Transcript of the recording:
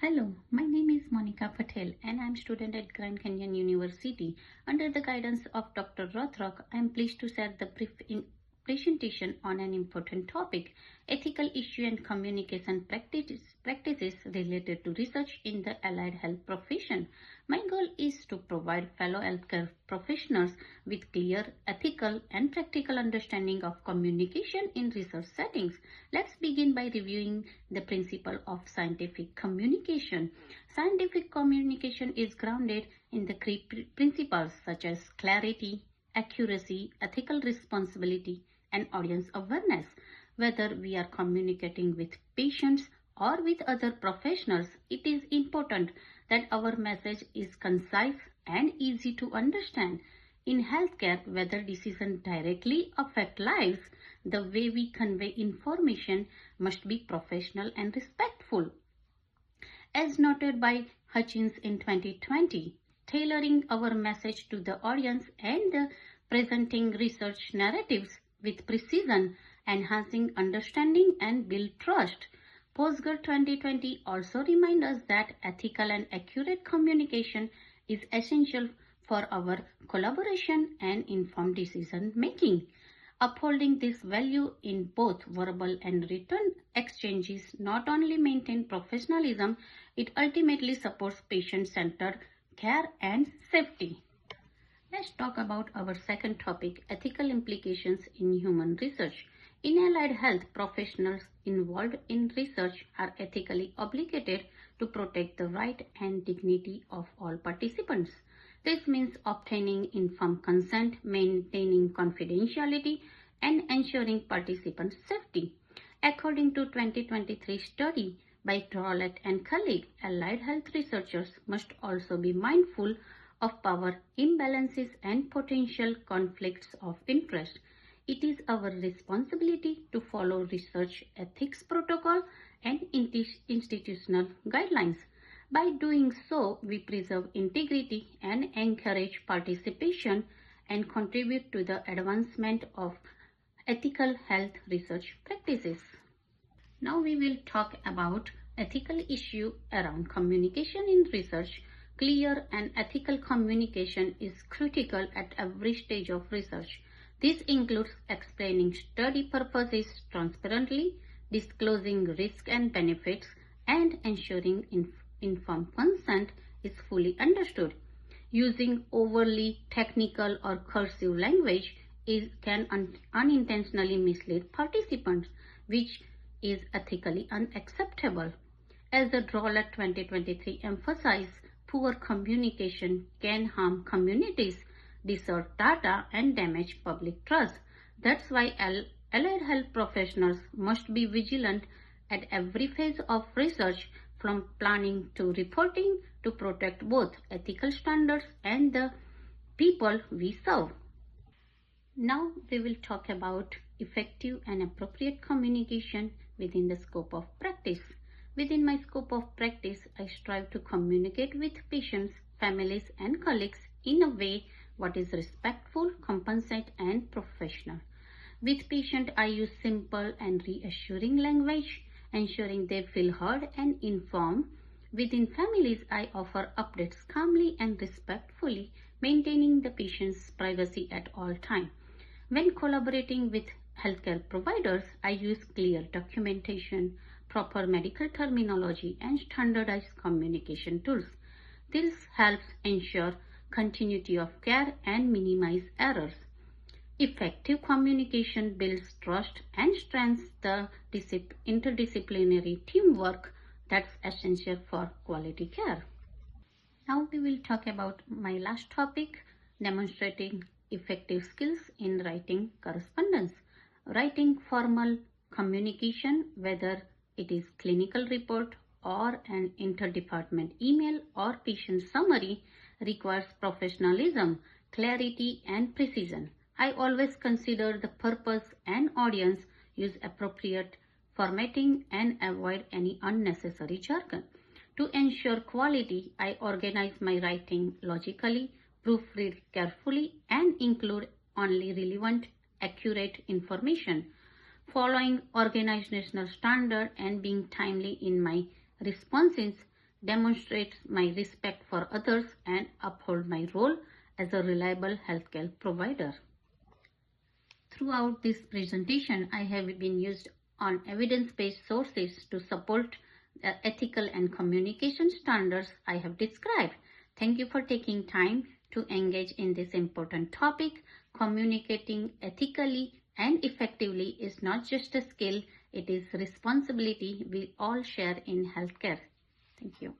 Hello, my name is Monika Patel and I am student at Grand Canyon University. Under the guidance of Dr. Rothrock, I am pleased to share the brief presentation on an important topic, ethical issue and communication practices related to research in the allied health profession. My goal is to provide fellow healthcare professionals with clear, ethical and practical understanding of communication in research settings. Let's begin by reviewing the principle of scientific communication. Scientific communication is grounded in the principles such as clarity, accuracy, ethical responsibility, and audience awareness. Whether we are communicating with patients or with other professionals, it is important that our message is concise and easy to understand. In healthcare, whether decisions directly affect lives, the way we convey information must be professional and respectful. As noted by Hutchins in 2020, tailoring our message to the audience and presenting research narratives with precision, enhancing understanding and build trust. Posger 2020 also reminds us that ethical and accurate communication is essential for our collaboration and informed decision making. Upholding this value in both verbal and written exchanges not only maintain professionalism, it ultimately supports patient-centered care and safety. Let's talk about our second topic, ethical implications in human research. In allied health, professionals involved in research are ethically obligated to protect the right and dignity of all participants. This means obtaining informed consent, maintaining confidentiality, and ensuring participant safety. According to 2023 study by Trollet and colleagues, allied health researchers must also be mindful of power imbalances and potential conflicts of interest. It is our responsibility to follow research ethics protocol and institutional guidelines. By doing so, we preserve integrity and encourage participation and contribute to the advancement of ethical health research practices. Now we will talk about ethical issue around communication in research. Clear and ethical communication is critical at every stage of research. This includes explaining study purposes transparently, disclosing risks and benefits, and ensuring informed consent is fully understood. Using overly technical or cursive language can unintentionally mislead participants, which is ethically unacceptable. As the Droller 2023 emphasized, poor communication can harm communities, distort data, and damage public trust. That's why allied health professionals must be vigilant at every phase of research, from planning to reporting, to protect both ethical standards and the people we serve. Now we will talk about effective and appropriate communication within the scope of practice. Within my scope of practice, I strive to communicate with patients, families, and colleagues in a way what is respectful, compassionate, and professional. With patients, I use simple and reassuring language, ensuring they feel heard and informed. Within families, I offer updates calmly and respectfully, maintaining the patient's privacy at all times. When collaborating with healthcare providers, I use clear documentation, proper medical terminology, and standardized communication tools. This helps ensure continuity of care and minimize errors. Effective communication builds trust and strengthens the interdisciplinary teamwork that's essential for quality care. Now we will talk about my last topic, demonstrating effective skills in writing correspondence. Writing formal communication, whether it is clinical report or an interdepartment email or patient summary, requires professionalism, clarity, and precision. I always consider the purpose and audience, use appropriate formatting, and avoid any unnecessary jargon. To ensure quality, I organize my writing logically, proofread carefully, and include only relevant, accurate information. Following organizational standard and being timely in my responses demonstrate my respect for others, and uphold my role as a reliable healthcare provider. Throughout this presentation, I have been used on evidence-based sources to support the ethical and communication standards I have described. Thank you for taking time to engage in this important topic. Communicating ethically and effectively is not just a skill, it is responsibility we all share in healthcare. Thank you.